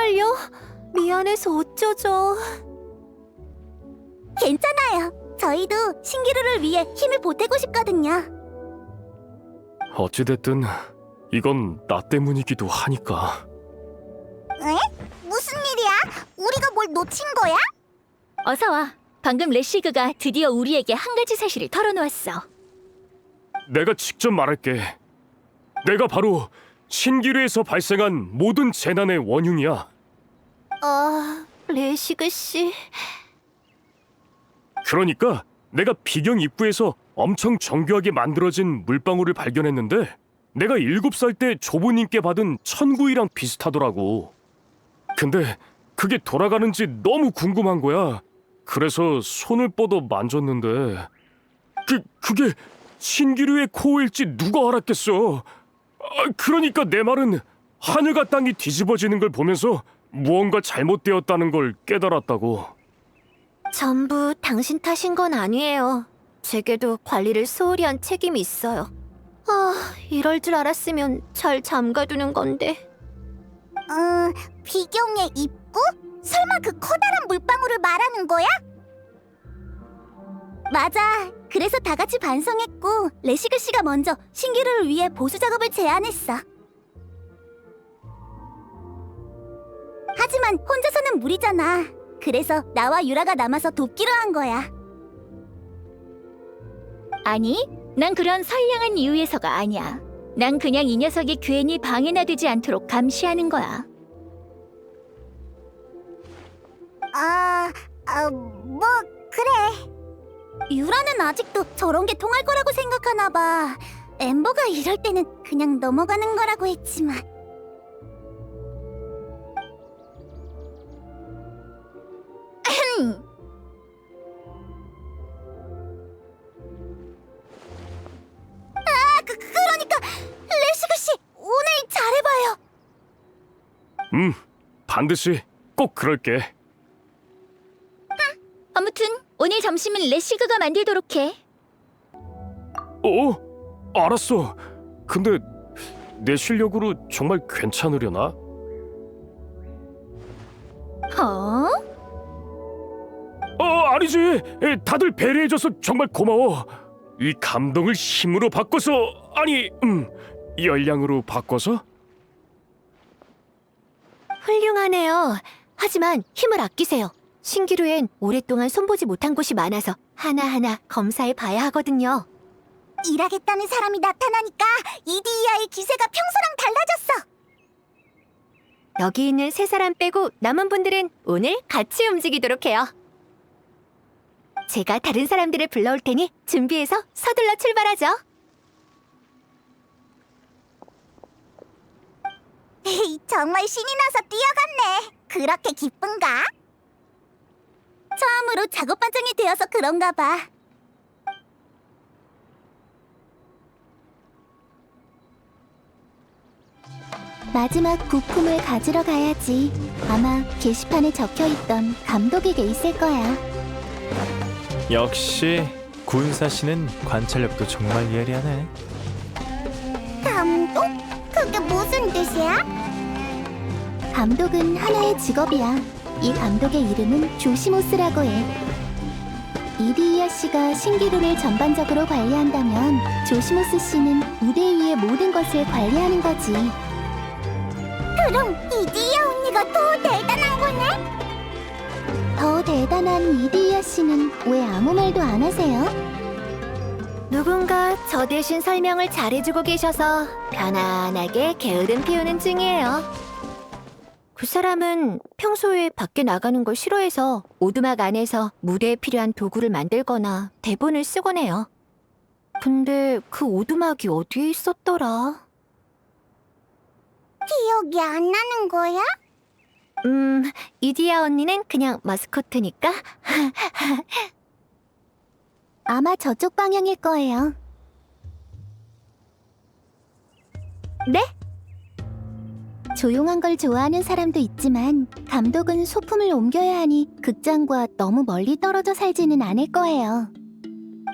정말요? 미안해서 어쩌죠. 괜찮아요. 저희도 신기루를 위해 힘을 보태고 싶거든요. 어찌됐든 이건 나 때문이기도 하니까. 무슨 일이야? 우리가 뭘 놓친 거야? 어서 와. 방금 레시그가 드디어 우리에게 한 가지 사실을 털어놓았어. 내가 직접 말할게. 내가 바로 신기루에서 발생한 모든 재난의 원흉이야. 레시그 씨. 그러니까 내가 비경 입구에서 엄청 정교하게 만들어진 물방울을 발견했는데 내가 7살 때 조부님께 받은 천구이랑 비슷하더라고. 근데 그게 돌아가는지 너무 궁금한 거야. 그래서 손을 뻗어 만졌는데 그게 신기루의 코어일지 누가 알았겠어. 그러니까 내 말은 하늘과 땅이 뒤집어지는 걸 보면서 무언가 잘못되었다는 걸 깨달았다고. 전부 당신 탓인 건 아니에요. 제게도 관리를 소홀히 한 책임이 있어요. 이럴 줄 알았으면 잘 잠가두는 건데. 비경의 입구? 설마 그 커다란 물방울을 말하는 거야? 맞아. 그래서 다 같이 반성했고 레시그 씨가 먼저 신기루를 위해 보수 작업을 제안했어. 하지만 혼자서는 무리잖아. 그래서 나와 유라가 남아서 돕기로 한 거야. 아니, 난 그런 선량한 이유에서가 아니야. 난 그냥 이 녀석이 괜히 방해나 되지 않도록 감시하는 거야. 뭐 그래. 유라는 아직도 저런 게 통할 거라고 생각하나 봐. 엠버가 이럴 때는 그냥 넘어가는 거라고 했지만. 그러니까 레시그 씨 오늘 잘해봐요. 반드시 꼭 그럴게. 아무튼 오늘 점심은 레시그가 만들도록 해. 알았어. 근데 내 실력으로 정말 괜찮으려나? 아니지. 다들 배려해줘서 정말 고마워. 이 감동을 힘으로 바꿔서, 아니, 열량으로 바꿔서? 훌륭하네요. 하지만 힘을 아끼세요. 신기루엔 오랫동안 손보지 못한 곳이 많아서 하나하나 검사해 봐야 하거든요. 일하겠다는 사람이 나타나니까 이디이아의 기세가 평소랑 달라졌어. 여기 있는 3사람 빼고 남은 분들은 오늘 같이 움직이도록 해요. 제가 다른 사람들을 불러올 테니 준비해서 서둘러 출발하죠. 정말 신이 나서 뛰어갔네. 그렇게 기쁜가? 처음으로 작업 반장이 되어서 그런가 봐. 마지막 부품을 가지러 가야지. 아마 게시판에 적혀있던 감독에게 있을 거야. 역시 군사 씨는 관찰력도 정말 예리하네. 감독? 그게 무슨 뜻이야? 감독은 하나의 직업이야. 이 감독의 이름은 조시모스라고 해. 이디이아 씨가 신기루를 전반적으로 관리한다면 조시모스 씨는 무대 위의 모든 것을 관리하는 거지. 그럼 이디이아 언니가 더 대단한 거네? 더 대단한 이디이아 씨는 왜 아무 말도 안 하세요? 누군가 저 대신 설명을 잘해주고 계셔서 편안하게 게으름 피우는 중이에요. 그 사람은 평소에 밖에 나가는 걸 싫어해서 오두막 안에서 무대에 필요한 도구를 만들거나 대본을 쓰곤 해요. 근데 그 오두막이 어디에 있었더라? 기억이 안 나는 거야? 이디야 언니는 그냥 마스코트니까. 아마 저쪽 방향일 거예요. 네? 조용한 걸 좋아하는 사람도 있지만 감독은 소품을 옮겨야 하니 극장과 너무 멀리 떨어져 살지는 않을 거예요.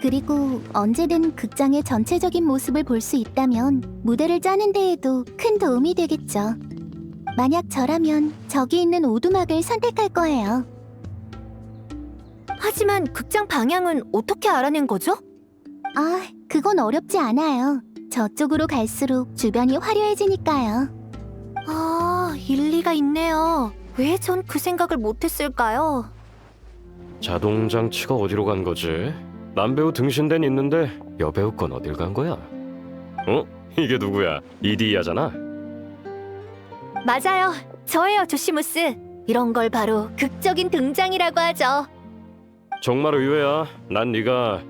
그리고 언제든 극장의 전체적인 모습을 볼 수 있다면 무대를 짜는 데에도 큰 도움이 되겠죠. 만약 저라면 저기 있는 오두막을 선택할 거예요. 하지만 극장 방향은 어떻게 알아낸 거죠? 아, 그건 어렵지 않아요. 저쪽으로 갈수록 주변이 화려해지니까요. 아, 일리가 있네요. 왜 전 그 생각을 못했을까요? 자동 장치가 어디로 간 거지? 남배우 등신대는 있는데 여배우 건 어딜 간 거야? 어? 이게 누구야? 이디야잖아? 맞아요. 저예요, 조시무스. 이런 걸 바로 극적인 등장이라고 하죠. 정말 의외야. 난 네가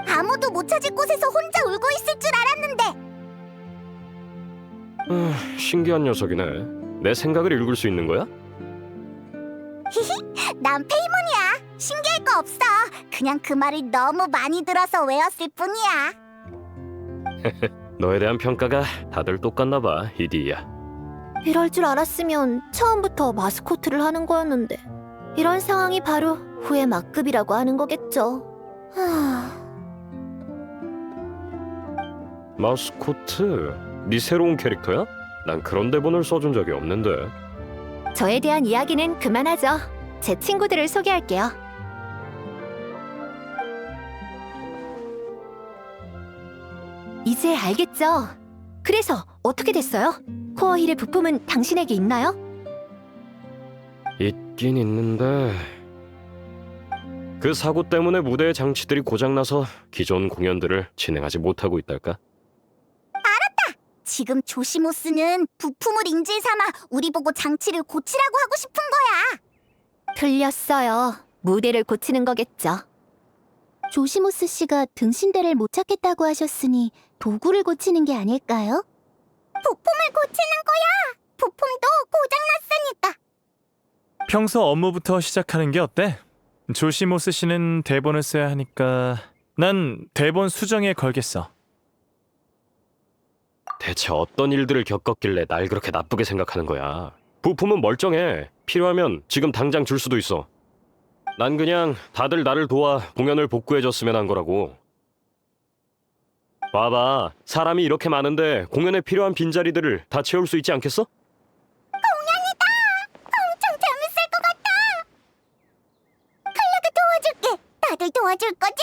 아무도 못 찾을 곳에서 혼자 울고 있을 줄 알았는데. 신기한 녀석이네. 내 생각을 읽을 수 있는 거야? 난 페이몬이야. 신기할 거 없어. 그냥 그 말을 너무 많이 들어서 외웠을 뿐이야. 너에 대한 평가가 다들 똑같나 봐, 이디야. 이럴 줄 알았으면 처음부터 마스코트를 하는 거였는데 이런 상황이 바로 후회 막급이라고 하는 거겠죠. 마스코트? 네 새로운 캐릭터야? 난 그런 대본을 써준 적이 없는데. 저에 대한 이야기는 그만하죠. 제 친구들을 소개할게요. 이제 알겠죠? 그래서 어떻게 됐어요? 코어 힐의 부품은 당신에게 있나요? 있긴 있는데 그 사고 때문에 무대의 장치들이 고장나서 기존 공연들을 진행하지 못하고 있달까? 지금 조시모스는 부품을 인질 삼아 우리 보고 장치를 고치라고 하고 싶은 거야. 틀렸어요. 무대를 고치는 거겠죠. 조시모스 씨가 등신대를 못 찾겠다고 하셨으니 도구를 고치는 게 아닐까요? 부품을 고치는 거야. 부품도 고장났으니까. 평소 업무부터 시작하는 게 어때? 조시모스 씨는 대본을 써야 하니까 난 대본 수정에 걸겠어. 대체 어떤 일들을 겪었길래 날 그렇게 나쁘게 생각하는 거야? 부품은 멀쩡해. 필요하면 지금 당장 줄 수도 있어. 난 그냥 다들 나를 도와 공연을 복구해줬으면 한 거라고. 봐봐, 사람이 이렇게 많은데 공연에 필요한 빈자리들을 다 채울 수 있지 않겠어? 엄청 재밌을 것 같아. 클라가 도와줄게. 다들 도와줄 거지?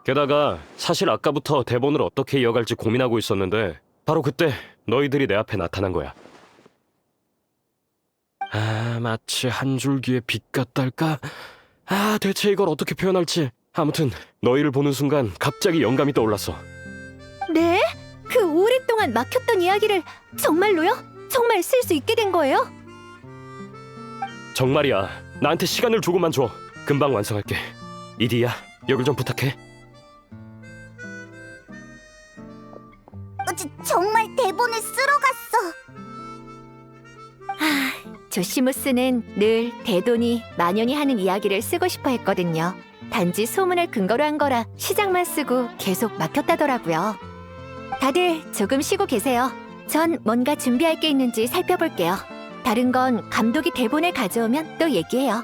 게다가 사실 아까부터 대본을 어떻게 이어갈지 고민하고 있었는데 바로 그때 너희들이 내 앞에 나타난 거야. 아, 마치 한 줄기의 빛 같달까? 아, 대체 이걸 어떻게 표현할지. 아무튼 너희를 보는 순간 갑자기 영감이 떠올랐어. 네? 그 오랫동안 막혔던 이야기를 정말로요? 정말 쓸 수 있게 된 거예요? 정말이야. 나한테 시간을 조금만 줘. 금방 완성할게. 이디야, 여길 좀 부탁해. 정말 대본을 쓰러 갔어. 조시무스는 늘 대돈이 만연히 하는 이야기를 쓰고 싶어 했거든요. 단지 소문을 근거로 한 거라 시작만 쓰고 계속 막혔다더라고요. 다들 조금 쉬고 계세요. 전 뭔가 준비할 게 있는지 살펴볼게요. 다른 건 감독이 대본을 가져오면 또 얘기해요.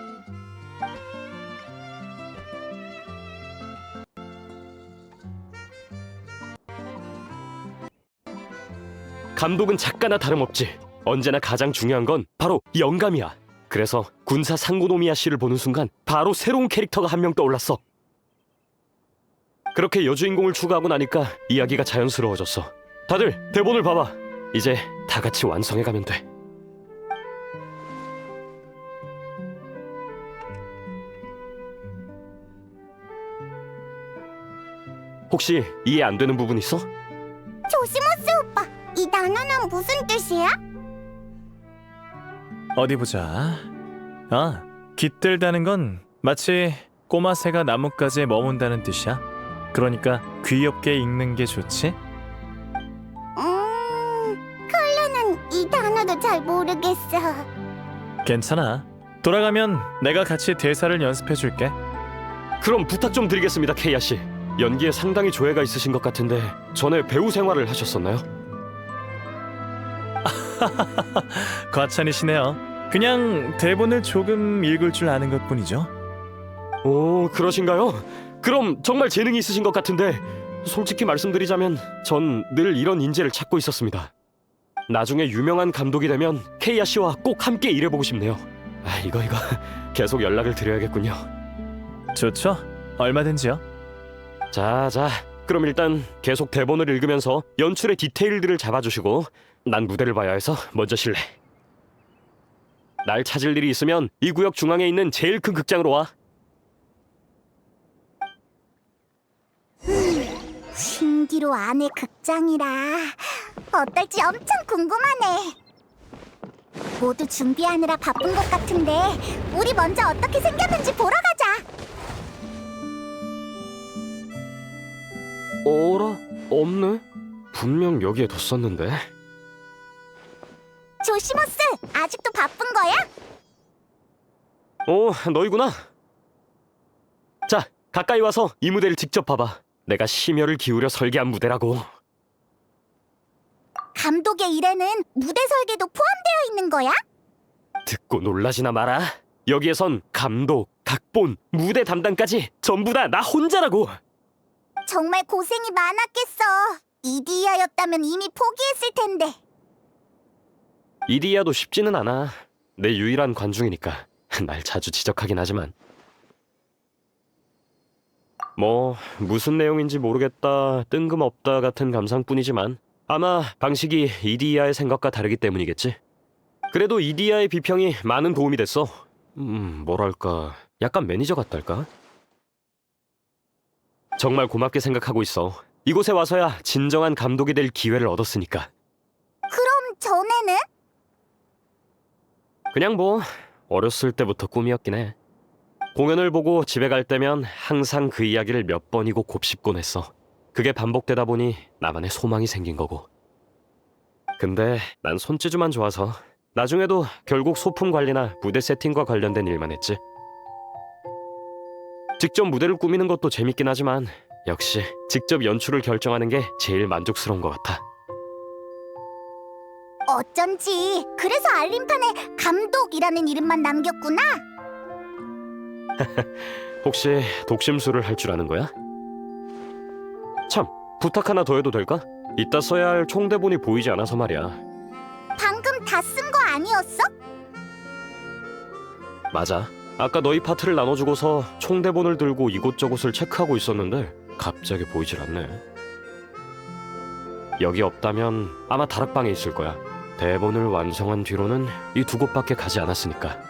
감독은 작가나 다름없지. 언제나 가장 중요한 건 바로 영감이야. 그래서 군사 상고노미야 씨를 보는 순간 바로 새로운 캐릭터가 한 명 떠올랐어. 그렇게 여주인공을 추가하고 나니까 이야기가 자연스러워졌어. 다들 대본을 봐봐. 이제 다 같이 완성해가면 돼. 혹시 이해 안 되는 부분 있어? 조시모스 오빠, 이 단어는 무슨 뜻이야? 어디 보자. 아, 깃들다는 건 마치 꼬마 새가 나뭇가지에 머문다는 뜻이야. 그러니까 귀엽게 읽는 게 좋지? 컬러는 이 단어도 잘 모르겠어. 괜찮아. 돌아가면 내가 같이 대사를 연습해 줄게. 그럼 부탁 좀 드리겠습니다, 케이아 씨. 연기에 상당히 조예가 있으신 것 같은데 전에 배우 생활을 하셨었나요? 과찬이시네요. 그냥 대본을 조금 읽을 줄 아는 것뿐이죠. 오, 그러신가요? 그럼 정말 재능이 있으신 것 같은데 솔직히 말씀드리자면 전 늘 이런 인재를 찾고 있었습니다. 나중에 유명한 감독이 되면 케이아 씨와 꼭 함께 일해보고 싶네요. 이거 계속 연락을 드려야겠군요. 좋죠? 얼마든지요. 자, 그럼 일단 계속 대본을 읽으면서 연출의 디테일들을 잡아주시고 난 무대를 봐야 해서 먼저 실례. 날 찾을 일이 있으면 이 구역 중앙에 있는 제일 큰 극장으로 와. 신기루 안에 극장이라 어떨지 엄청 궁금하네. 모두 준비하느라 바쁜 것 같은데 우리 먼저 어떻게 생겼는지 보러 가자. 어라? 없네? 분명 여기에 뒀었는데. 조시모스, 아직도 바쁜 거야? 너희구나. 자, 가까이 와서 이 무대를 직접 봐봐. 내가 심혈을 기울여 설계한 무대라고. 감독의 일에는 무대 설계도 포함되어 있는 거야? 듣고 놀라지나 마라. 여기에선 감독, 각본, 무대 담당까지 전부 다 나 혼자라고. 정말 고생이 많았겠어. 이디야였다면 이미 포기했을 텐데. 이디야도 쉽지는 않아. 내 유일한 관중이니까 날 자주 지적하긴 하지만. 뭐 무슨 내용인지 모르겠다, 뜬금없다 같은 감상뿐이지만 아마 방식이 이디야의 생각과 다르기 때문이겠지. 그래도 이디야의 비평이 많은 도움이 됐어. 뭐랄까, 약간 매니저 같달까? 정말 고맙게 생각하고 있어. 이곳에 와서야 진정한 감독이 될 기회를 얻었으니까. 그럼 전에는? 그냥 뭐 어렸을 때부터 꿈이었긴 해. 공연을 보고 집에 갈 때면 항상 그 이야기를 몇 번이고 곱씹곤 했어. 그게 반복되다 보니 나만의 소망이 생긴 거고. 근데 난 손재주만 좋아서 나중에도 결국 소품 관리나 무대 세팅과 관련된 일만 했지. 직접 무대를 꾸미는 것도 재밌긴 하지만 역시 직접 연출을 결정하는 게 제일 만족스러운 것 같아. 어쩐지 그래서 알림판에 감독이라는 이름만 남겼구나. 혹시 독심술을 할 줄 아는 거야? 참, 부탁 하나 더 해도 될까? 이따 써야 할 총대본이 보이지 않아서 말이야. 방금 다 쓴 거 아니었어? 맞아. 아까 너희 파트를 나눠주고서 총대본을 들고 이곳저곳을 체크하고 있었는데 갑자기 보이질 않네. 여기 없다면 아마 다락방에 있을 거야. 대본을 완성한 뒤로는 이 두 곳밖에 가지 않았으니까.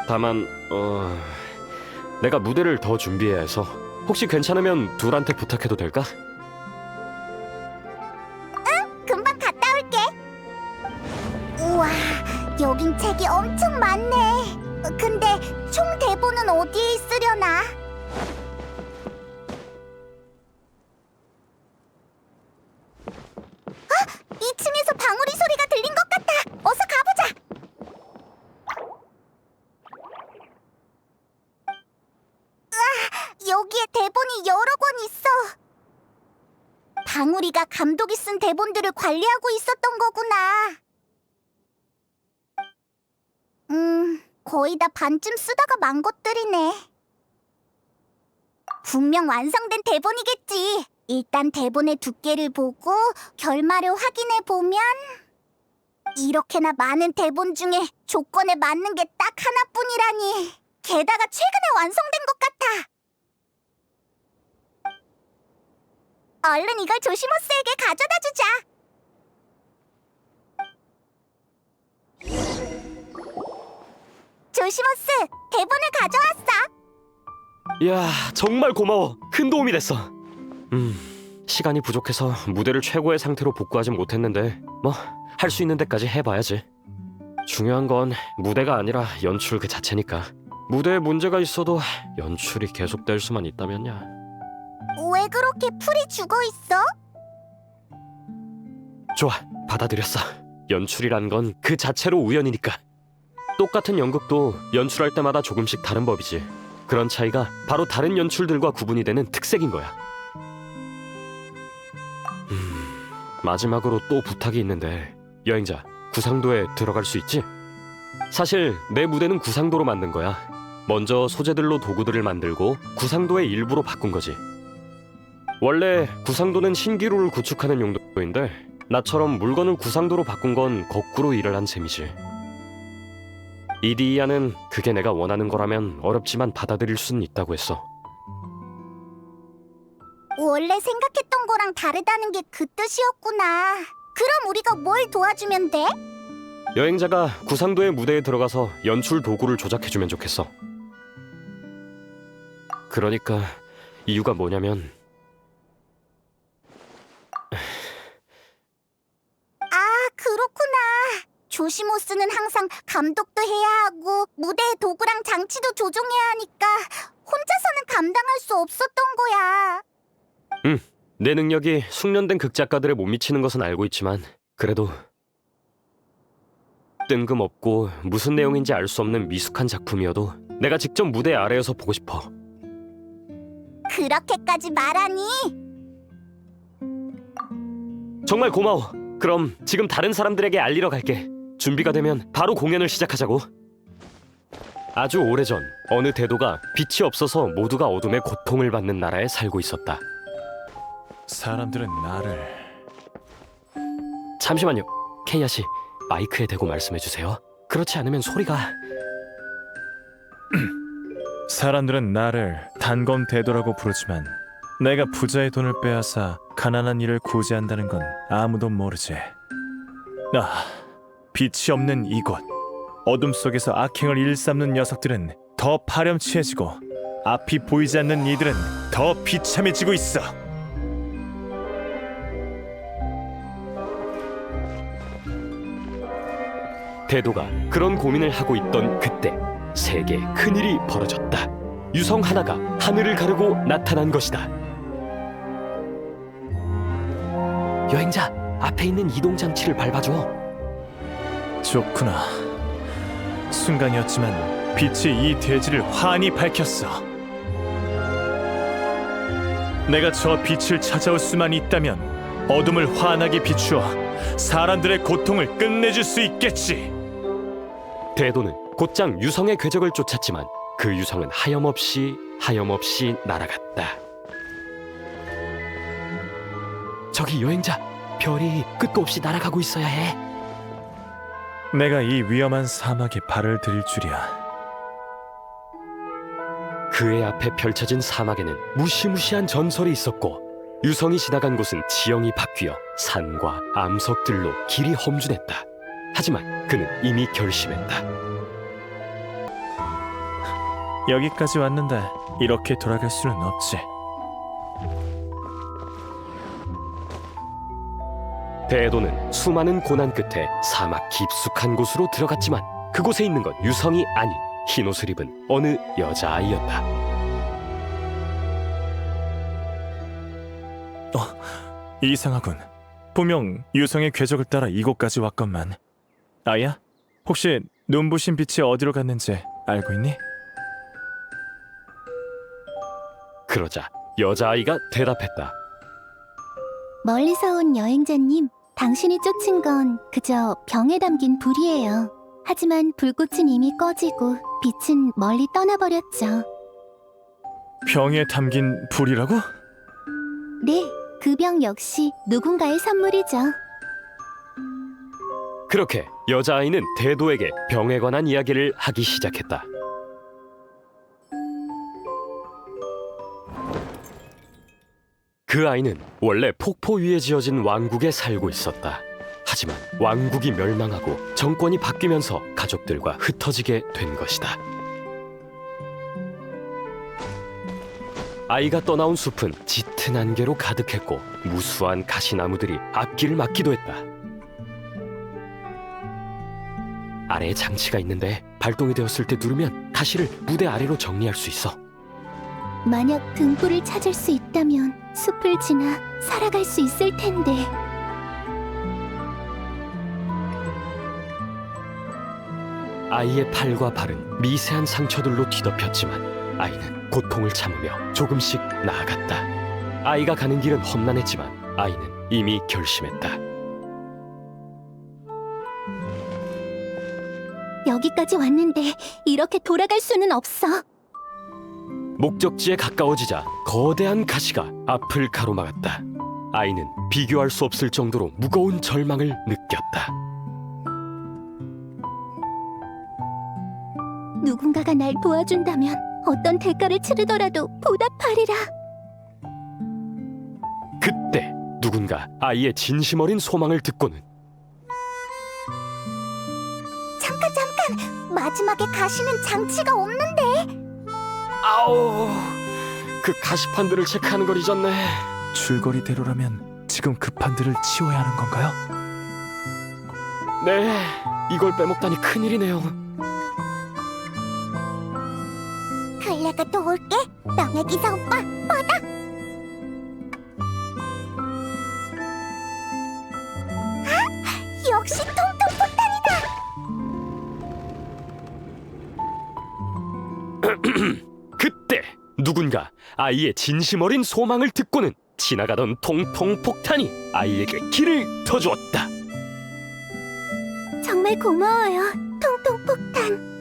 다만 내가 무대를 더 준비해야 해서 혹시 괜찮으면 둘한테 부탁해도 될까? 금방 갔다 올게. 우와, 여긴 책이 엄청 많네. 근데 총 대본은 어디에 있으려나? 2층에서 방울이 소리가 들린 것 같아. 어서 가보자. 여기에 대본이 여러 권 있어. 방울이가 감독이 쓴 대본들을 관리하고 있었던 거구나. 거의 다 반쯤 쓰다가 만 것들이네. 분명 완성된 대본이겠지. 일단 대본의 두께를 보고 결말을 확인해 보면 이렇게나 많은 대본 중에 조건에 맞는 게 딱 하나뿐이라니. 게다가 최근에 완성된 것 같아. 얼른 이걸 조시모스에게 가져다 주자. 조시모스, 대본을 가져왔어. 이야, 정말 고마워. 큰 도움이 됐어. 시간이 부족해서 무대를 최고의 상태로 복구하진 못했는데 뭐 할 수 있는 데까지 해봐야지. 중요한 건 무대가 아니라 연출 그 자체니까. 무대에 문제가 있어도 연출이 계속될 수만 있다면야. 왜 그렇게 풀이 죽어있어? 좋아, 받아들였어. 연출이란 건 그 자체로 우연이니까. 똑같은 연극도 연출할 때마다 조금씩 다른 법이지. 그런 차이가 바로 다른 연출들과 구분이 되는 특색인 거야. 마지막으로 또 부탁이 있는데 여행자, 구상도에 들어갈 수 있지? 사실 내 무대는 구상도로 만든 거야. 먼저 소재들로 도구들을 만들고 구상도의 일부로 바꾼 거지. 원래 구상도는 신기루를 구축하는 용도인데 나처럼 물건을 구상도로 바꾼 건 거꾸로 일을 한 셈이지. 이디야는 그게 내가 원하는 거라면 어렵지만 받아들일 수는 있다고 했어. 원래 생각했던 거랑 다르다는 게 그 뜻이었구나. 그럼 우리가 뭘 도와주면 돼? 여행자가 구상도의 무대에 들어가서 연출 도구를 조작해주면 좋겠어. 그러니까 이유가 뭐냐면 그렇구나. 조시모스는 항상 감독도 해야 하고 무대의 도구랑 장치도 조종해야 하니까 혼자서는 감당할 수 없었던 거야. 내 능력이 숙련된 극작가들에 못 미치는 것은 알고 있지만 그래도 뜬금없고 무슨 내용인지 알 수 없는 미숙한 작품이어도 내가 직접 무대 아래에서 보고 싶어. 그렇게까지 말하니? 정말 고마워. 그럼 지금 다른 사람들에게 알리러 갈게. 준비가 되면 바로 공연을 시작하자고. 아주 오래전 어느 대도가 빛이 없어서 모두가 어둠의 고통을 받는 나라에 살고 있었다. 사람들은 나를 잠시만요. 케이아 씨, 마이크에 대고 말씀해 주세요. 그렇지 않으면 소리가... 사람들은 나를 단검 대도라고 부르지만 내가 부자의 돈을 빼앗아 가난한 이를 구제한다는 건 아무도 모르지. 빛이 없는 이곳, 어둠 속에서 악행을 일삼는 녀석들은 더 파렴치해지고 앞이 보이지 않는 이들은 더 비참해지고 있어. 대도가 그런 고민을 하고 있던 그때 세계에 큰일이 벌어졌다. 유성 하나가 하늘을 가르고 나타난 것이다. 여행자, 앞에 있는 이동장치를 밟아줘. 좋구나. 순간이었지만 빛이 이 대지를 환히 밝혔어. 내가 저 빛을 찾아올 수만 있다면 어둠을 환하게 비추어 사람들의 고통을 끝내줄 수 있겠지. 대도는 곧장 유성의 궤적을 쫓았지만 그 유성은 하염없이 날아갔다. 저기 여행자, 별이 끝도 없이 날아가고 있어야 해. 내가 이 위험한 사막에 발을 들일 줄이야. 그의 앞에 펼쳐진 사막에는 무시무시한 전설이 있었고 유성이 지나간 곳은 지형이 바뀌어 산과 암석들로 길이 험준했다. 하지만 그는 이미 결심했다. 여기까지 왔는데 이렇게 돌아갈 수는 없지. 대도는 수많은 고난 끝에 사막 깊숙한 곳으로 들어갔지만 그곳에 있는 건 유성이 아닌 흰옷을 입은 어느 여자아이였다. 이상하군. 분명 유성의 궤적을 따라 이곳까지 왔건만. 아야, 혹시 눈부신 빛이 어디로 갔는지 알고 있니? 그러자 여자아이가 대답했다. 멀리서 온 여행자님, 당신이 쫓은 건 그저 병에 담긴 불이에요. 하지만 불꽃은 이미 꺼지고 빛은 멀리 떠나버렸죠. 병에 담긴 불이라고? 네, 그 병 역시 누군가의 선물이죠. 그렇게 여자아이는 대도에게 병에 관한 이야기를 하기 시작했다. 그 아이는 원래 폭포 위에 지어진 왕국에 살고 있었다. 하지만 왕국이 멸망하고 정권이 바뀌면서 가족들과 흩어지게 된 것이다. 아이가 떠나온 숲은 짙은 안개로 가득했고 무수한 가시나무들이 앞길을 막기도 했다. 아래에 장치가 있는데 발동이 되었을 때 누르면 가시를 무대 아래로 정리할 수 있어. 만약 등불을 찾을 수 있다면 숲을 지나 살아갈 수 있을 텐데. 아이의 팔과 발은 미세한 상처들로 뒤덮였지만 아이는 고통을 참으며 조금씩 나아갔다. 아이가 가는 길은 험난했지만 아이는 이미 결심했다. 여기까지 왔는데 이렇게 돌아갈 수는 없어. 목적지에 가까워지자 거대한 가시가 앞을 가로막았다. 아이는 비교할 수 없을 정도로 무거운 절망을 느꼈다. 누군가가 날 도와준다면 어떤 대가를 치르더라도 보답하리라. 그때 누군가 아이의 진심 어린 소망을 듣고는 잠깐! 마지막에 가시는 장치가 없는데? 아우, 그 가시판들을 체크하는 걸 잊었네. 줄거리대로라면 지금 그 판들을 치워야 하는 건가요? 네, 이걸 빼먹다니 큰일이네요. 갈래가 도울게. 명예 기사 오빠 받아. 역시 통통 폭탄이다. 그때 누군가 아이의 진심 어린 소망을 듣고는 지나가던 통통 폭탄이 아이에게 길을 터주었다. 정말 고마워요, 통통 폭탄.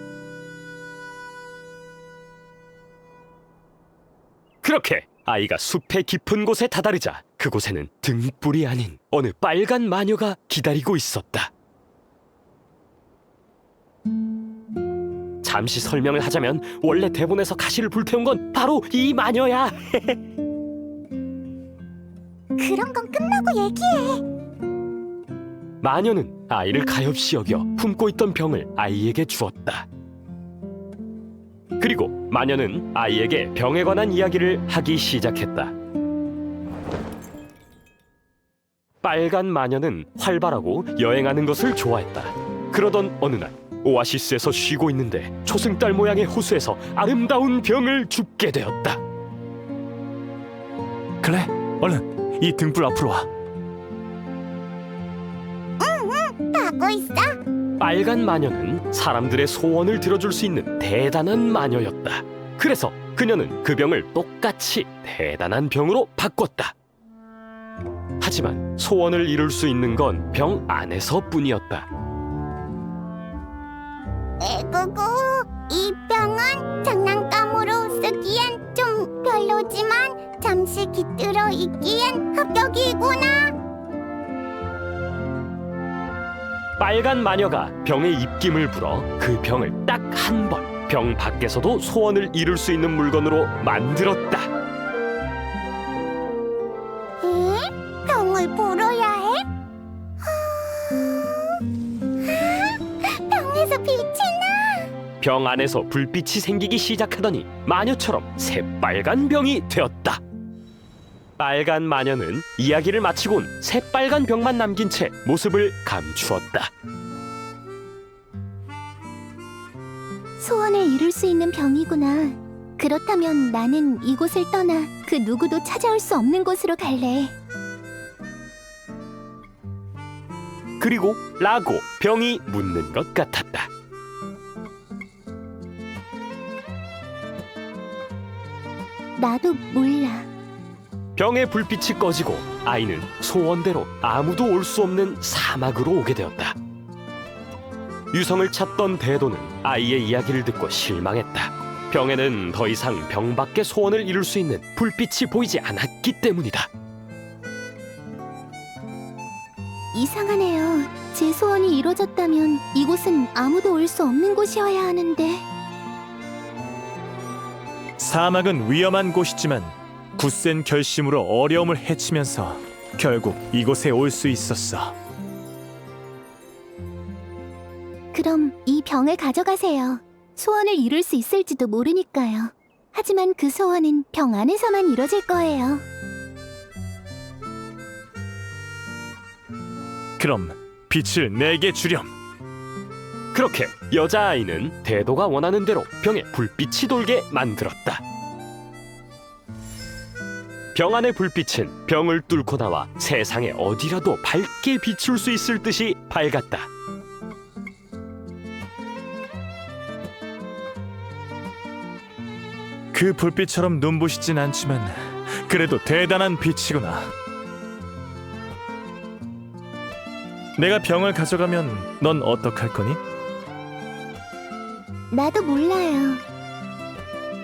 그렇게 아이가 숲의 깊은 곳에 다다르자 그곳에는 등불이 아닌 어느 빨간 마녀가 기다리고 있었다. 잠시 설명을 하자면 원래 대본에서 가시를 불태운 건 바로 이 마녀야. 그런 건 끝나고 얘기해. 마녀는 아이를 가엾이 여겨 품고 있던 병을 아이에게 주었다. 그리고 마녀는 아이에게 병에 관한 이야기를 하기 시작했다. 빨간 마녀는 활발하고 여행하는 것을 좋아했다. 그러던 어느 날 오아시스에서 쉬고 있는데 초승달 모양의 호수에서 아름다운 병을 줍게 되었다. 클레, 얼른 이 등불 앞으로 와. 가고 있어. 빨간 마녀는 사람들의 소원을 들어줄 수 있는 대단한 마녀였다. 그래서 그녀는 그 병을 똑같이 대단한 병으로 바꿨다. 하지만 소원을 이룰 수 있는 건 병 안에서뿐이었다. 에구구, 이 병은 장난감으로 쓰기엔 좀 별로지만 잠시 깃들어 있기엔 합격이구나. 빨간 마녀가 병의 입김을 불어 그 병을 딱 한 번 병 밖에서도 소원을 이룰 수 있는 물건으로 만들었다. 에? 병을 불어야 해? 병에서 빛이 나. 병 안에서 불빛이 생기기 시작하더니 마녀처럼 새빨간 병이 되었다. 빨간 마녀는 이야기를 마치곤 새빨간 병만 남긴 채 모습을 감추었다. 소원을 이룰 수 있는 병이구나. 그렇다면 나는 이곳을 떠나 그 누구도 찾아올 수 없는 곳으로 갈래. 그리고 라고 병이 묻는 것 같았다. 나도 몰라. 병의 불빛이 꺼지고 아이는 소원대로 아무도 올 수 없는 사막으로 오게 되었다. 유성을 찾던 대도는 아이의 이야기를 듣고 실망했다. 병에는 더 이상 병 밖의 소원을 이룰 수 있는 불빛이 보이지 않았기 때문이다. 이상하네요. 제 소원이 이루어졌다면 이곳은 아무도 올 수 없는 곳이어야 하는데. 사막은 위험한 곳이지만 굳센 결심으로 어려움을 헤치면서 결국 이곳에 올 수 있었어. 그럼 이 병을 가져가세요. 소원을 이룰 수 있을지도 모르니까요. 하지만 그 소원은 병 안에서만 이뤄질 거예요. 그럼 빛을 내게 주렴. 그렇게 여자아이는 대도가 원하는 대로 병에 불빛이 돌게 만들었다. 병 안의 불빛은 병을 뚫고 나와 세상에 어디라도 밝게 비출 수 있을 듯이 밝았다. 그 불빛처럼 눈부시진 않지만 그래도 대단한 빛이구나. 내가 병을 가져가면 넌 어떡할 거니? 나도 몰라요.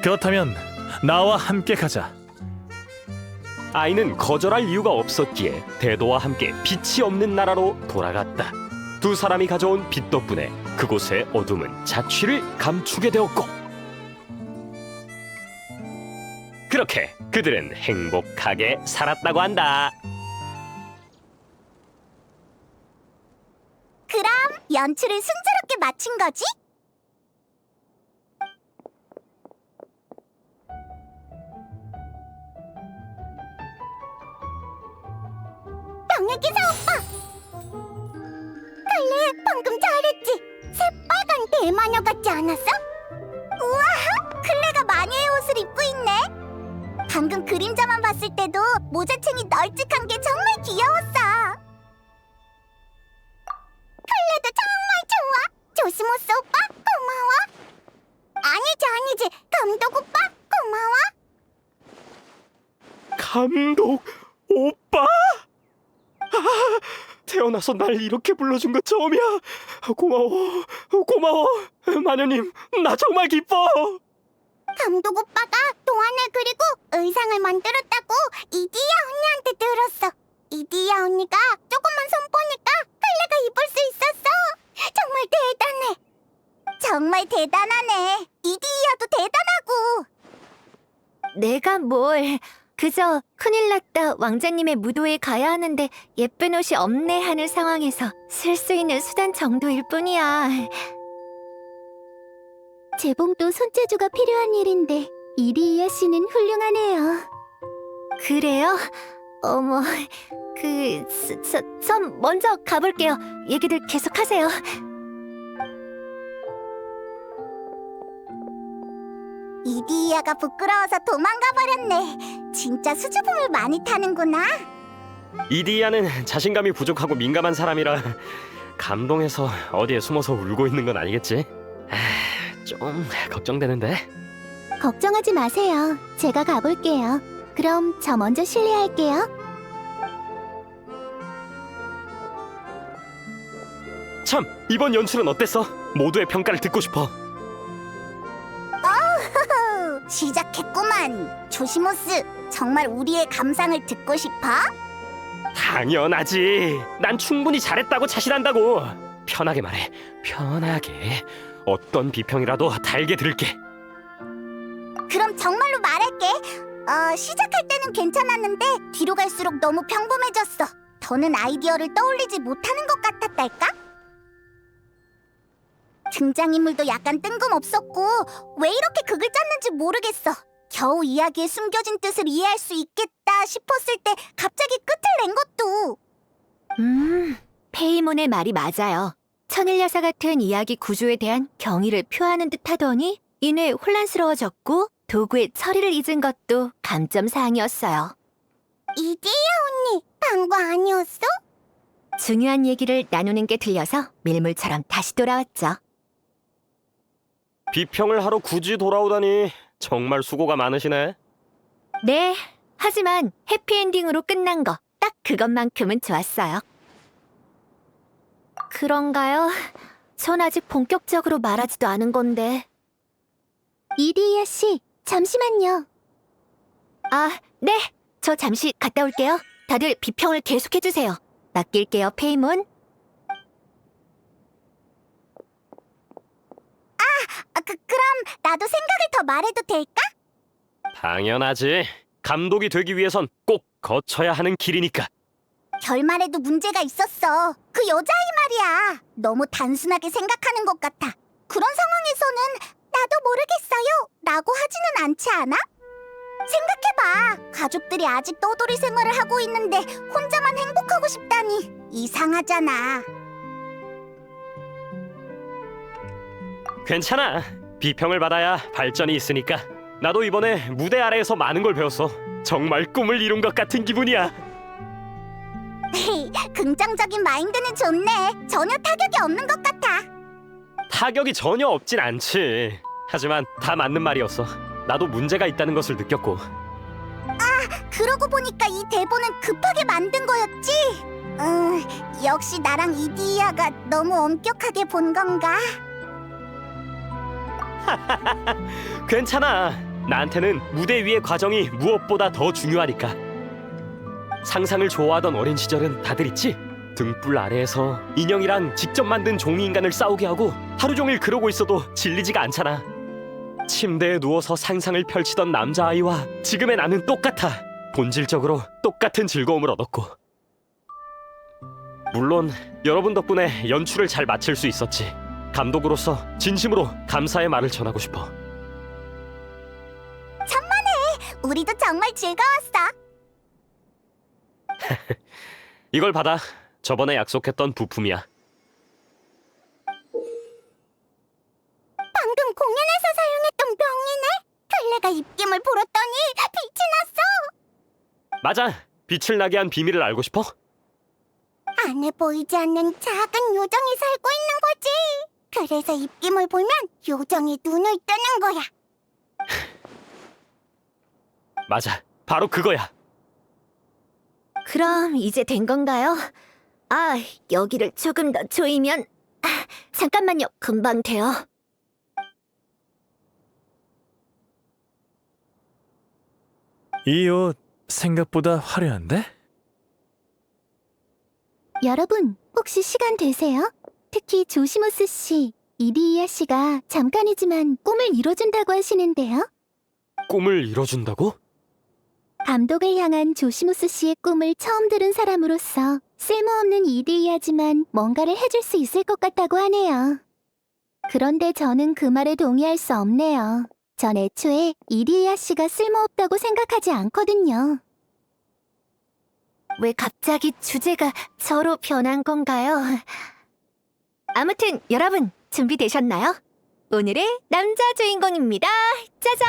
그렇다면 나와 함께 가자. 아이는 거절할 이유가 없었기에 대도와 함께 빛이 없는 나라로 돌아갔다. 두 사람이 가져온 빛 덕분에 그곳의 어둠은 자취를 감추게 되었고, 그렇게 그들은 행복하게 살았다고 한다. 그럼 연출을 순조롭게 마친 거지? 병약기사 오빠! 칼리 방금 잘했지? 새빨간 대마녀 같지 않았어? 우와! 클레가 마녀의 옷을 입고 있네! 방금 그림자만 봤을 때도 모자층이 널찍한 게 정말 귀여웠어! 클레도 정말 좋아! 조스모스 오빠 고마워! 아니지 감독 오빠 고마워! 감독 오빠? 태어나서 날 이렇게 불러준 거 처음이야. 고마워 마녀님. 나 정말 기뻐. 감독 오빠가 도안을 그리고 의상을 만들었다고 이디야 언니한테 들었어. 이디야 언니가 조금만 손보니까 클레가 입을 수 있었어. 정말 대단하네. 이디야도 대단하고. 내가 뭘... 그저 큰일 났다 왕자님의 무도에 가야 하는데 예쁜 옷이 없네 하는 상황에서 쓸 수 있는 수단 정도일 뿐이야. 재봉도 손재주가 필요한 일인데 이디야 씨는 훌륭하네요. 그래요? 어머... 전 먼저 가볼게요. 얘기들 계속하세요. 이디야가 부끄러워서 도망가 버렸네. 진짜 수줍음을 많이 타는구나. 이디야는 자신감이 부족하고 민감한 사람이라 감동해서 어디에 숨어서 울고 있는 건 아니겠지? 좀 걱정되는데. 걱정하지 마세요. 제가 가볼게요. 그럼 저 먼저 실례할게요. 참, 이번 연출은 어땠어? 모두의 평가를 듣고 싶어. 시작했구만. 조시모스, 정말 우리의 감상을 듣고 싶어? 당연하지. 난 충분히 잘했다고 자신한다고. 편하게 말해. 편하게. 어떤 비평이라도 달게 들을게. 그럼 정말로 말할게. 시작할 때는 괜찮았는데 뒤로 갈수록 너무 평범해졌어. 더는 아이디어를 떠올리지 못하는 것 같았달까? 등장인물도 약간 뜬금없었고 왜 이렇게 극을 짰는지 모르겠어. 겨우 이야기에 숨겨진 뜻을 이해할 수 있겠다 싶었을 때 갑자기 끝을 낸 것도. 페이몬의 말이 맞아요. 천일여사 같은 이야기 구조에 대한 경의를 표하는 듯 하더니 이내 혼란스러워졌고 도구의 처리를 잊은 것도 감점사항이었어요. 이디야 언니, 방구 아니었어? 중요한 얘기를 나누는 게 들려서 밀물처럼 다시 돌아왔죠. 비평을 하러 굳이 돌아오다니 정말 수고가 많으시네. 네, 하지만 해피엔딩으로 끝난 거 딱 그것만큼은 좋았어요. 그런가요? 전 아직 본격적으로 말하지도 않은 건데. 이디야 씨, 잠시만요. 아, 네. 저 잠시 갔다 올게요. 다들 비평을 계속해주세요. 맡길게요, 페이몬. 그럼 나도 생각을 더 말해도 될까? 당연하지. 감독이 되기 위해선 꼭 거쳐야 하는 길이니까. 결말에도 문제가 있었어. 그 여자아이 말이야. 너무 단순하게 생각하는 것 같아. 그런 상황에서는 나도 모르겠어요 라고 하지는 않지 않아? 생각해봐. 가족들이 아직 떠돌이 생활을 하고 있는데 혼자만 행복하고 싶다니 이상하잖아. 괜찮아. 비평을 받아야 발전이 있으니까. 나도 이번에 무대 아래에서 많은 걸 배웠어. 정말 꿈을 이룬 것 같은 기분이야. 긍정적인 마인드는 좋네. 전혀 타격이 없는 것 같아. 타격이 전혀 없진 않지. 하지만 다 맞는 말이었어. 나도 문제가 있다는 것을 느꼈고. 그러고 보니까 이 대본은 급하게 만든 거였지? 역시 나랑 이디야가 너무 엄격하게 본 건가? 괜찮아. 나한테는 무대 위의 과정이 무엇보다 더 중요하니까. 상상을 좋아하던 어린 시절은 다들 있지? 등불 아래에서 인형이랑 직접 만든 종이 인간을 싸우게 하고 하루 종일 그러고 있어도 질리지가 않잖아. 침대에 누워서 상상을 펼치던 남자아이와 지금의 나는 똑같아. 본질적으로 똑같은 즐거움을 얻었고. 물론 여러분 덕분에 연출을 잘 마칠 수 있었지. 감독으로서 진심으로 감사의 말을 전하고 싶어. 우리도 정말 즐거웠어. 이걸 받아. 저번에 약속했던 부품이야. 방금 공연에서 사용했던 병이네. 클레가 입김을 불었더니 빛이 났어. 맞아. 빛을 나게 한 비밀을 알고 싶어? 안에 보이지 않는 작은 요정이 살고 있는 거지. 그래서 입김을 보면 요정이 눈을 뜨는 거야. 맞아. 바로 그거야. 그럼 이제 된 건가요? 아, 여기를 조금 더 조이면... 잠깐만요, 금방 돼요. 이 옷 생각보다 화려한데? 여러분, 혹시 시간 되세요? 특히 조시모스 씨, 이디이아 씨가 잠깐이지만 꿈을 이뤄준다고 하시는데요. 꿈을 이뤄준다고? 감독을 향한 조시모스 씨의 꿈을 처음 들은 사람으로서 쓸모없는 이디이아지만 뭔가를 해줄 수 있을 것 같다고 하네요. 그런데 저는 그 말에 동의할 수 없네요. 전 애초에 이디이아 씨가 쓸모없다고 생각하지 않거든요. 왜 갑자기 주제가 저로 변한 건가요? 아무튼 여러분 준비되셨나요? 오늘의 남자 주인공입니다. 짜잔!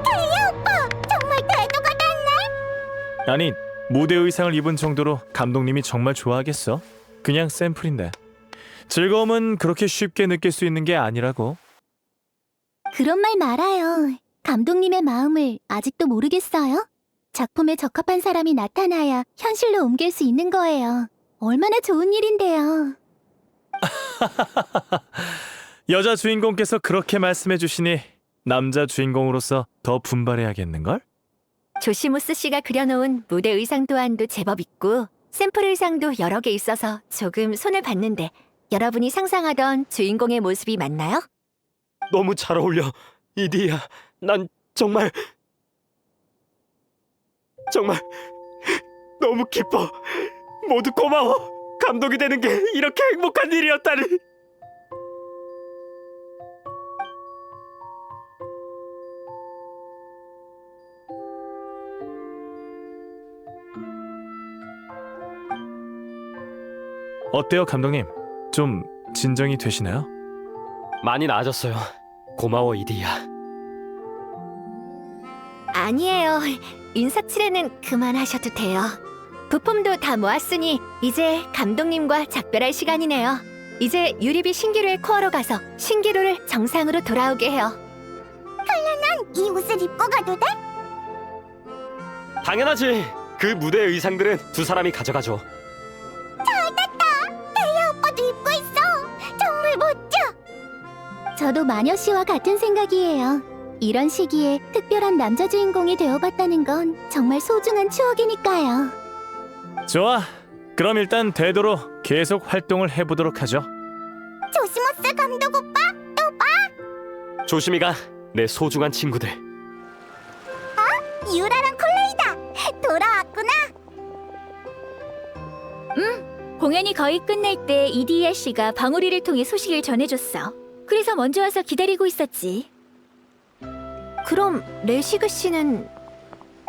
태희 오빠, 정말 대도가 됐네. 아니, 무대 의상을 입은 정도로 감독님이 정말 좋아하겠어? 그냥 샘플인데. 즐거움은 그렇게 쉽게 느낄 수 있는 게 아니라고. 그런 말 말아요. 감독님의 마음을 아직도 모르겠어요? 작품에 적합한 사람이 나타나야 현실로 옮길 수 있는 거예요. 얼마나 좋은 일인데요. 여자 주인공께서 그렇게 말씀해 주시니 남자 주인공으로서 더 분발해야겠는걸? 조시모스 씨가 그려놓은 무대 의상 또한도 제법 있고 샘플 의상도 여러 개 있어서 조금 손을 봤는데 여러분이 상상하던 주인공의 모습이 맞나요? 너무 잘 어울려. 이디야. 난 정말 너무 기뻐. 모두 고마워. 감독이 되는 게 이렇게 행복한 일이었다니. 어때요, 감독님? 좀 진정이 되시나요? 많이 나아졌어요. 고마워, 이디야. 아니에요. 인사치레는 그만하셔도 돼요. 부품도 다 모았으니 이제 감독님과 작별할 시간이네요. 이제 유리비 신기루의 코어로 가서 신기루를 정상으로 돌아오게 해요. 이 옷을 입고 가도 돼? 당연하지. 그 무대 의상들은 두 사람이 가져가죠. 오빠도 입고 있어. 정말 멋져. 저도 마녀 씨와 같은 생각이에요. 이런 시기에 특별한 남자 주인공이 되어봤다는 건 정말 소중한 추억이니까요. 좋아. 그럼 일단 되도록 계속 활동을 해보도록 하죠. 조시모스 감독 오빠, 또 봐. 조심히가. 내 소중한 친구들. 유라랑 콜레이다. 돌아왔구나. 공연이 거의 끝날 때 이디야 씨가 방울이를 통해 소식을 전해줬어. 그래서 먼저 와서 기다리고 있었지. 그럼 레시그 씨는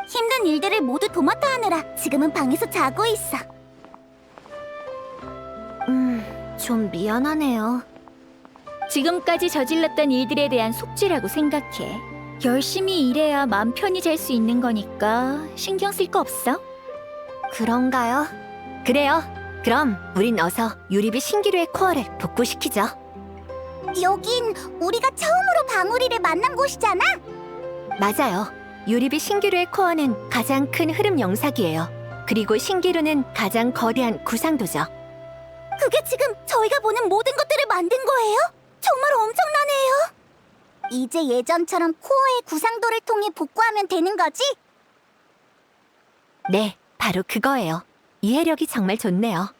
힘든 일들을 모두 도맡아 하느라 지금은 방에서 자고 있어. 좀 미안하네요. 지금까지 저질렀던 일들에 대한 속죄라고 생각해. 열심히 일해야 마음 편히 잘 수 있는 거니까 신경 쓸 거 없어? 그런가요? 그래요. 그럼 우린 어서 유리비 신기루의 코어를 복구시키죠. 여긴 우리가 처음으로 방울이를 만난 곳이잖아. 맞아요. 유리비 신기루의 코어는 가장 큰 흐름 영상이에요. 그리고 신기루는 가장 거대한 구상도죠. 그게 지금 저희가 보는 모든 것들을 만든 거예요? 정말 엄청나네요. 이제 예전처럼 코어의 구상도를 통해 복구하면 되는 거지? 네, 바로 그거예요. 이해력이 정말 좋네요.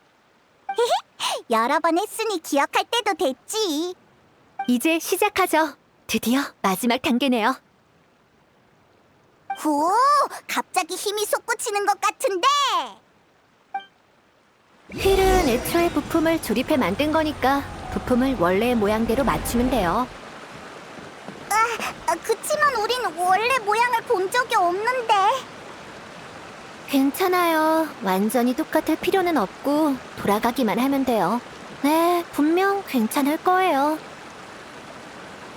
여러 번 했으니 기억할 때도 됐지. 이제 시작하죠. 드디어 마지막 단계네요. 오, 갑자기 힘이 솟구치는 것 같은데. 휠은 애초에 부품을 조립해 만든 거니까 부품을 원래의 모양대로 맞추면 돼요. 그치만 우린 원래 모양을 본 적이 없는데. 괜찮아요. 완전히 똑같을 필요는 없고 돌아가기만 하면 돼요. 네, 분명 괜찮을 거예요.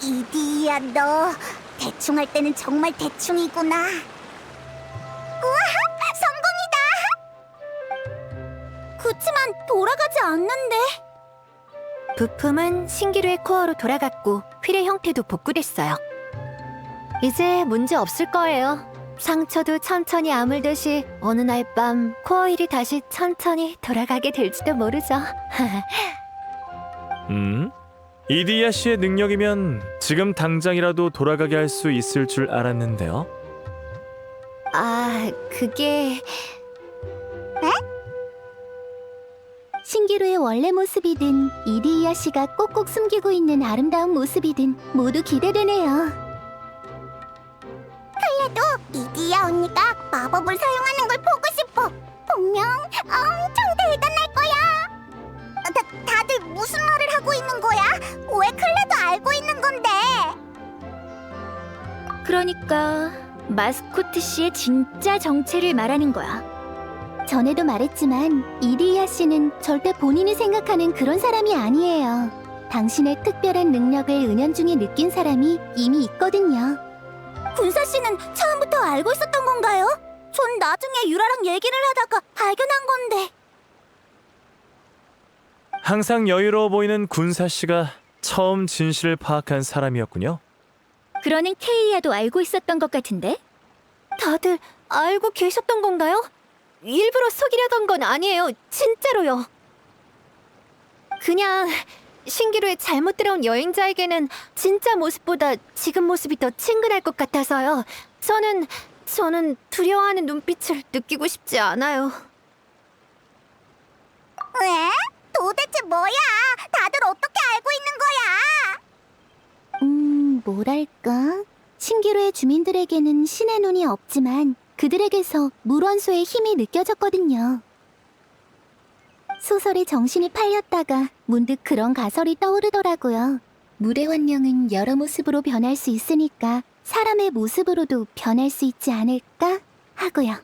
이디야, 너 대충 할 때는 정말 대충이구나. 우와, 성공이다. 그치만 돌아가지 않는데. 부품은 신기루의 코어로 돌아갔고 휠의 형태도 복구됐어요. 이제 문제 없을 거예요. 상처도 천천히 아물듯이 어느 날 밤 코어 휠이 다시 천천히 돌아가게 될지도 모르죠. 이디야 씨의 능력이면 지금 당장이라도 돌아가게 할 수 있을 줄 알았는데요. 아, 그게... 신기루의 원래 모습이든 이디야 씨가 꼭꼭 숨기고 있는 아름다운 모습이든 모두 기대되네요. 그래도 이디야 언니가 마법을 사용하는 걸 보고 싶어. 분명 엄청 대단할 거야. 다들 무슨 말을 하고 있는 거야? 왜 클레도 알고 있는 건데? 그러니까 마스코트 씨의 진짜 정체를 말하는 거야. 전에도 말했지만 이디야 씨는 절대 본인이 생각하는 그런 사람이 아니에요. 당신의 특별한 능력을 은연중에 느낀 사람이 이미 있거든요. 군사 씨는 처음부터 알고 있었던 건가요? 전 나중에 유라랑 얘기를 하다가 발견한 건데. 항상 여유로워 보이는 군사 씨가 처음 진실을 파악한 사람이었군요. 그러는 케이야도 알고 있었던 것 같은데? 다들 알고 계셨던 건가요? 일부러 속이려던 건 아니에요. 진짜로요. 그냥 신기루에 잘못 들어온 여행자에게는 진짜 모습보다 지금 모습이 더 친근할 것 같아서요. 저는 두려워하는 눈빛을 느끼고 싶지 않아요. 왜? 도대체 뭐야? 다들 어떻게 알고 있는 거야? 뭐랄까? 신기루의 주민들에게는 신의 눈이 없지만 그들에게서 물원소의 힘이 느껴졌거든요. 소설에 정신이 팔렸다가 문득 그런 가설이 떠오르더라고요. 물의 환령은 여러 모습으로 변할 수 있으니까 사람의 모습으로도 변할 수 있지 않을까 하고요.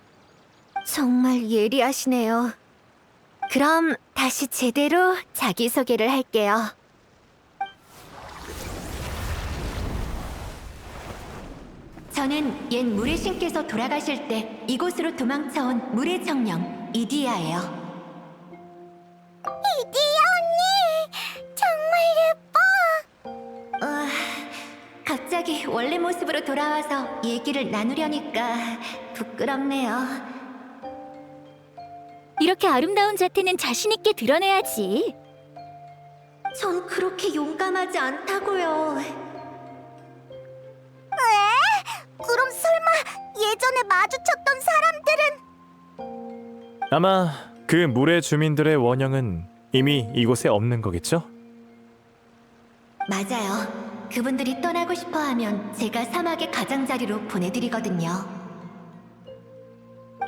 정말 예리하시네요. 그럼 다시 제대로 자기소개를 할게요. 저는 옛 물의 신께서 돌아가실 때 이곳으로 도망쳐온 물의 청령 이디야예요. 이디야 언니! 정말 예뻐! 갑자기 원래 모습으로 돌아와서 얘기를 나누려니까 부끄럽네요. 이렇게 아름다운 자태는 자신 있게 드러내야지. 전 그렇게 용감하지 않다고요. 그럼 설마 예전에 마주쳤던 사람들은? 아마 그 물의 주민들의 원형은 이미 이곳에 없는 거겠죠? 맞아요. 그분들이 떠나고 싶어하면 제가 사막의 가장자리로 보내드리거든요.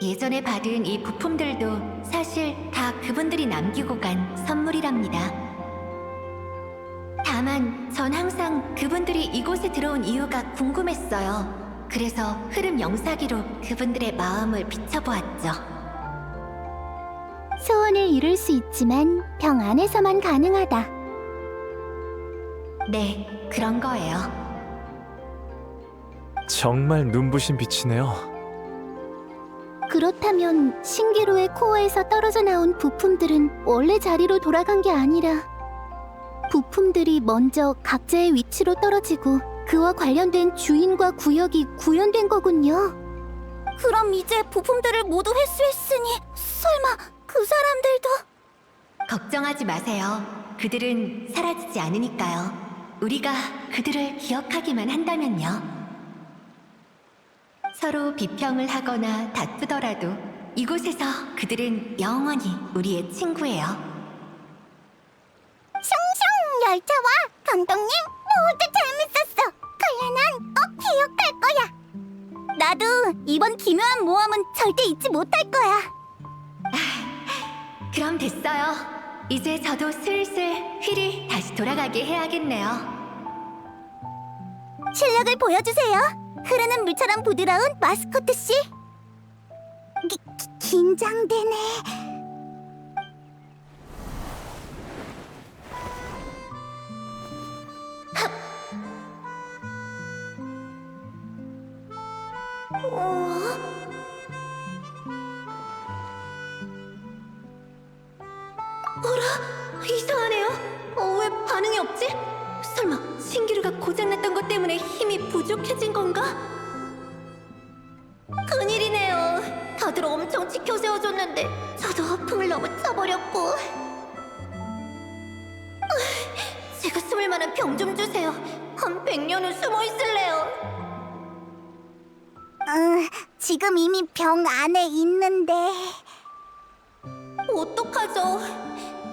예전에 받은 이 부품들도 사실 다 그분들이 남기고 간 선물이랍니다. 다만 전 항상 그분들이 이곳에 들어온 이유가 궁금했어요. 그래서 흐름 영사기로 그분들의 마음을 비춰보았죠. 소원을 이룰 수 있지만 병 안에서만 가능하다. 네, 그런 거예요. 정말 눈부신 빛이네요. 그렇다면 신기루의 코어에서 떨어져 나온 부품들은 원래 자리로 돌아간 게 아니라 부품들이 먼저 각자의 위치로 떨어지고 그와 관련된 주인과 구역이 구현된 거군요. 그럼 이제 부품들을 모두 회수했으니 설마 그 사람들도... 걱정하지 마세요. 그들은 사라지지 않으니까요. 우리가 그들을 기억하기만 한다면요. 서로 비평을 하거나 다투더라도 이곳에서 그들은 영원히 우리의 친구예요. 숑숑 열차와 감독님 모두 재밌었어. 칼라난 꼭 기억할 거야. 나도 이번 기묘한 모험은 절대 잊지 못할 거야. 그럼 됐어요. 이제 저도 슬슬 휠이 다시 돌아가게 해야겠네요. 실력을 보여주세요. 흐르는 물처럼 부드러운 마스코트 씨. 긴장되네. 이상하네요. 왜 반응이 없지? 설마 신기루가 고장났던 것 때문에 힘이 부족해진 건가? 큰일이네요. 다들 엄청 지켜 세워줬는데 저도 허풍을 너무 쳐버렸고. 제가 숨을 만한 병 좀 주세요. 한 100년은 숨어 있을래요. 지금 이미 병 안에 있는데. 어떡하죠?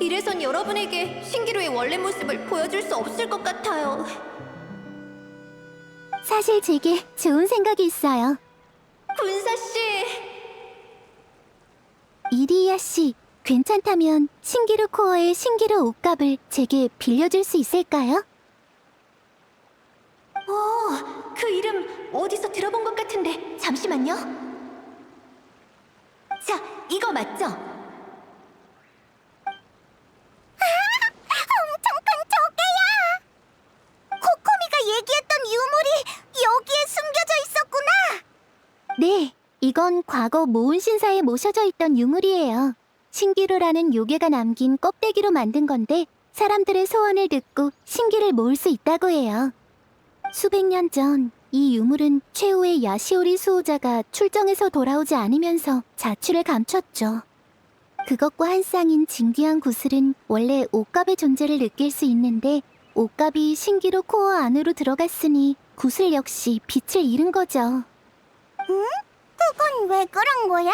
이래선 여러분에게 신기루의 원래 모습을 보여줄 수 없을 것 같아요. 사실 제게 좋은 생각이 있어요. 군사씨! 이리야 씨, 괜찮다면 신기루 코어의 신기루 옷값을 제게 빌려줄 수 있을까요? 그 이름 어디서 들어본 것 같은데 잠시만요. 자, 이거 맞죠? 엄청 큰 조개야! 코코미가 얘기했던 유물이 여기에 숨겨져 있었구나! 네, 이건 과거 모은 신사에 모셔져 있던 유물이에요. 신기루라는 요괴가 남긴 껍데기로 만든 건데 사람들의 소원을 듣고 신기를 모을 수 있다고 해요. 수백 년 전 이 유물은 최후의 야시오리 수호자가 출정에서 돌아오지 않으면서 자취를 감췄죠. 그것과 한 쌍인 진귀한 구슬은 원래 옷값의 존재를 느낄 수 있는데 옷값이 신기루 코어 안으로 들어갔으니 구슬 역시 빛을 잃은 거죠. 응? 그건 왜 그런 거야?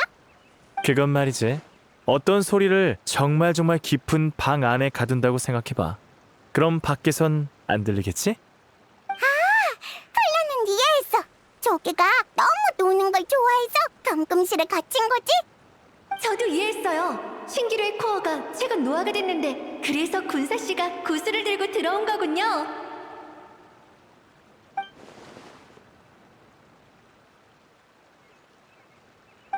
그건 말이지. 어떤 소리를 정말 깊은 방 안에 가둔다고 생각해봐. 그럼 밖에선 안 들리겠지? 칼라는 이해했어. 조개가 너무 노는 걸 좋아해서 감금실에 갇힌 거지? 저도 이해했어요. 신기루의 코어가 최근 노화가 됐는데 그래서 군사씨가 구슬을 들고 들어온 거군요.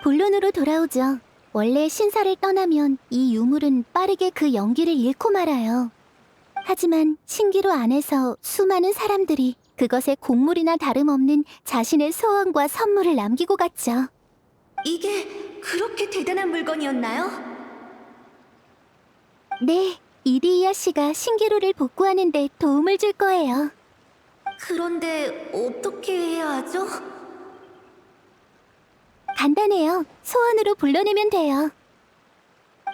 본론으로 돌아오죠. 원래 신사를 떠나면 이 유물은 빠르게 그 연기를 잃고 말아요. 하지만 신기루 안에서 수많은 사람들이 그것에 곡물이나 다름없는 자신의 소원과 선물을 남기고 갔죠. 이게 그렇게 대단한 물건이었나요? 네, 이리이아 씨가 신기루를 복구하는 데 도움을 줄 거예요. 그런데 어떻게 해야 하죠? 간단해요. 소원으로 불러내면 돼요.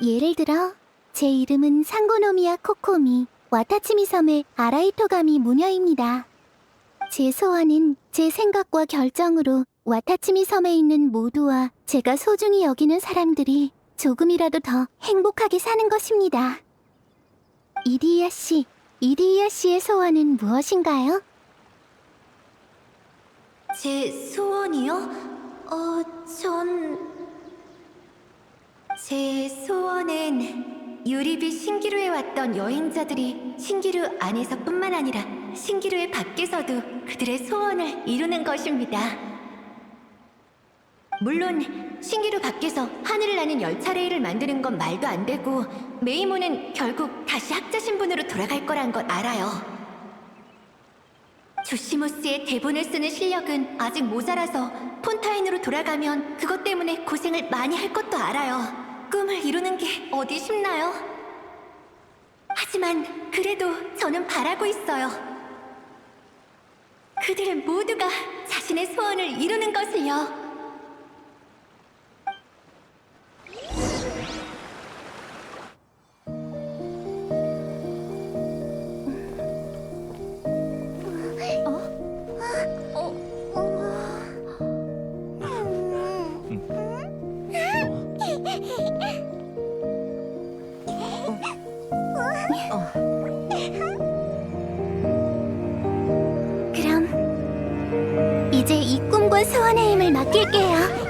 예를 들어 제 이름은 상고노미야 코코미, 와타치미 섬의 아라이토가미 무녀입니다. 제 소원은 제 생각과 결정으로 와타치미 섬에 있는 모두와 제가 소중히 여기는 사람들이 조금이라도 더 행복하게 사는 것입니다. 이리이아 씨의 소원은 무엇인가요? 제 소원이요? 제 소원은 유리비 신기루에 왔던 여행자들이 신기루 안에서뿐만 아니라 신기루의 밖에서도 그들의 소원을 이루는 것입니다. 물론 신기루 밖에서 하늘을 나는 열차 레일을 만드는 건 말도 안 되고 메이모는 결국 다시 학자 신분으로 돌아갈 거란 걸 알아요. 조시모스의 대본을 쓰는 실력은 아직 모자라서 폰타인으로 돌아가면 그것 때문에 고생을 많이 할 것도 알아요. 꿈을 이루는 게 어디 쉽나요? 하지만 그래도 저는 바라고 있어요. 그들 모두가 자신의 소원을 이루는 것을요. 새로운 소원의 힘을 맡길게요.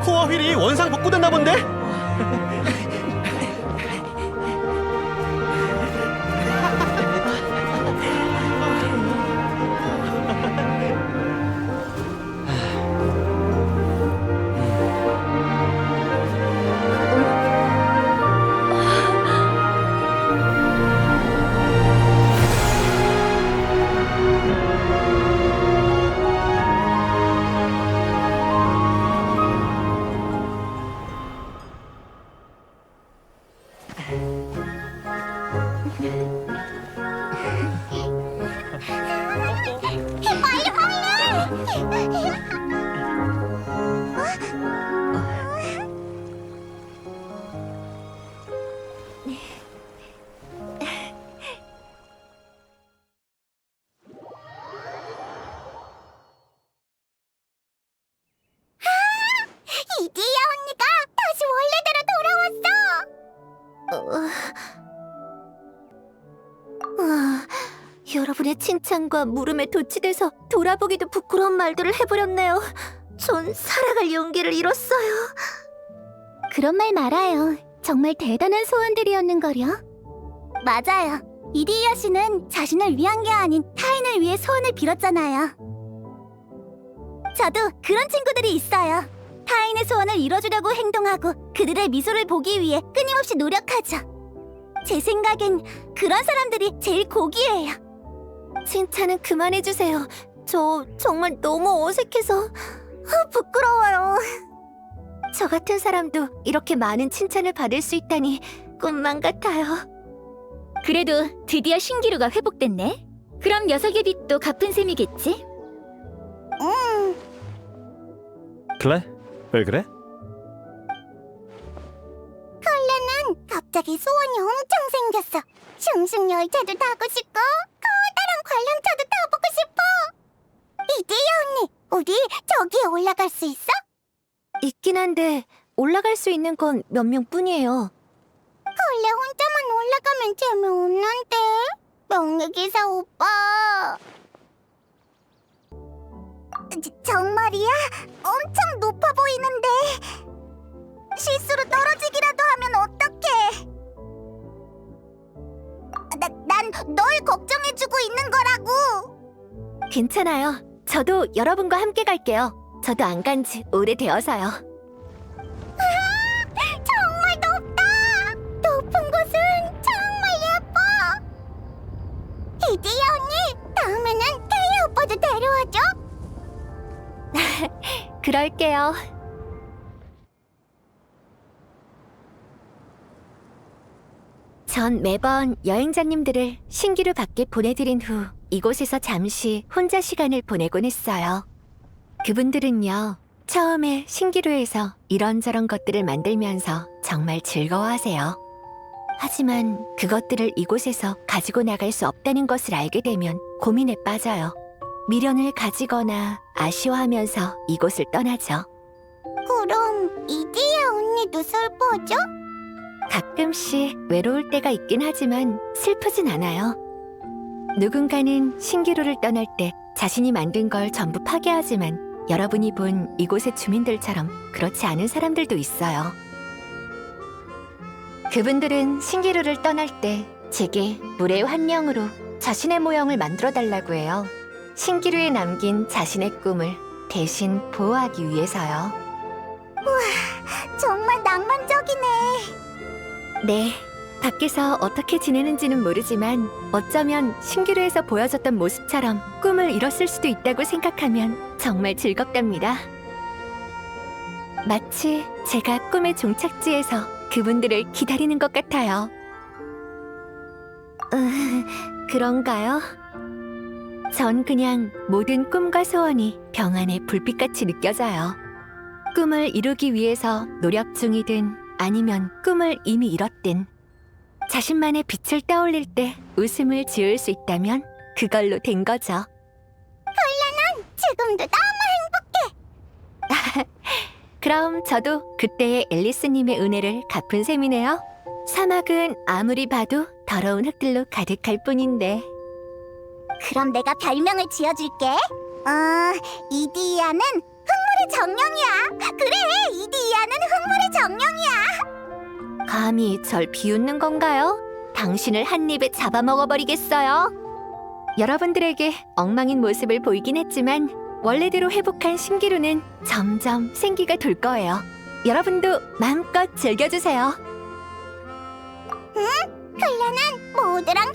코어 휠이 원상 복구됐나 본데? 이디야 언니가 다시 원래대로 돌아왔어. 여러분의 칭찬과 물음에 도취돼서 돌아보기도 부끄러운 말들을 해버렸네요. 전 살아갈 용기를 잃었어요. 그런 말 말아요. 정말 대단한 소원들이었는걸요. 맞아요. 이디야 씨는 자신을 위한 게 아닌 타인을 위해 소원을 빌었잖아요. 저도 그런 친구들이 있어요. 타인의 소원을 이뤄주려고 행동하고 그들의 미소를 보기 위해 끊임없이 노력하죠. 제 생각엔 그런 사람들이 제일 고귀해요. 칭찬은 그만해주세요. 저 정말 너무 어색해서 부끄러워요. 저 같은 사람도 이렇게 많은 칭찬을 받을 수 있다니 꿈만 같아요. 그래도 드디어 신기루가 회복됐네. 그럼 녀석의 빚도 갚은 셈이겠지? 클레? 왜 그래? 갑자기 소원이 엄청 생겼어. 슝슝 열차도 타고 싶고 커다란 관람차도 타보고 싶어. 이디야 언니, 우리 저기에 올라갈 수 있어? 있긴 한데 올라갈 수 있는 건 몇 명뿐이에요. 원래 혼자만 올라가면 재미없는데. 명예기사 오빠. 정말이야? 엄청 높아 보이는데. 실수로 떨어지기라도 하면 어떡해? 난 널 걱정해주고 있는 거라고. 괜찮아요. 저도 여러분과 함께 갈게요. 저도 안 간 지 오래되어서요. 정말 높다. 높은 곳은 정말 예뻐. 이디야 언니, 다음에는 테이 오빠도 데려와줘. 그럴게요. 전 매번 여행자님들을 신기루 밖에 보내드린 후 이곳에서 잠시 혼자 시간을 보내곤 했어요. 그분들은요, 처음에 신기루에서 이런저런 것들을 만들면서 정말 즐거워하세요. 하지만 그것들을 이곳에서 가지고 나갈 수 없다는 것을 알게 되면 고민에 빠져요. 미련을 가지거나 아쉬워하면서 이곳을 떠나죠. 그럼 이디야 언니도 슬퍼져? 가끔씩 외로울 때가 있긴 하지만 슬프진 않아요. 누군가는 신기루를 떠날 때 자신이 만든 걸 전부 파괴하지만 여러분이 본 이곳의 주민들처럼 그렇지 않은 사람들도 있어요. 그분들은 신기루를 떠날 때 제게 물의 환영으로 자신의 모형을 만들어 달라고 해요. 신기루에 남긴 자신의 꿈을 대신 보호하기 위해서요. 우와, 정말 낭만적이네. 네, 밖에서 어떻게 지내는지는 모르지만 어쩌면 신기루에서 보여줬던 모습처럼 꿈을 이뤘을 수도 있다고 생각하면 정말 즐겁답니다. 마치 제가 꿈의 종착지에서 그분들을 기다리는 것 같아요. 그런가요? 전 그냥 모든 꿈과 소원이 병 안에 불빛같이 느껴져요. 꿈을 이루기 위해서 노력 중이든 아니면 꿈을 이미 이뤘든 자신만의 빛을 떠올릴 때 웃음을 지을 수 있다면 그걸로 된 거죠. 지금도 너무 그럼 저도 그때의 앨리스님의 은혜를 갚은 셈이네요. 사막은 아무리 봐도 더러운 흙들로 가득할 뿐인데. 그럼 내가 별명을 지어줄게. 이디야는 흑물의 정령이야. 그래, 이디야는 흑물의 정령이야. 감히 절 비웃는 건가요? 당신을 한 입에 잡아먹어버리겠어요. 여러분들에게 엉망인 모습을 보이긴 했지만 원래대로 회복한 신기루는 점점 생기가 돌 거예요. 여러분도 마음껏 즐겨주세요. 클라는 모두랑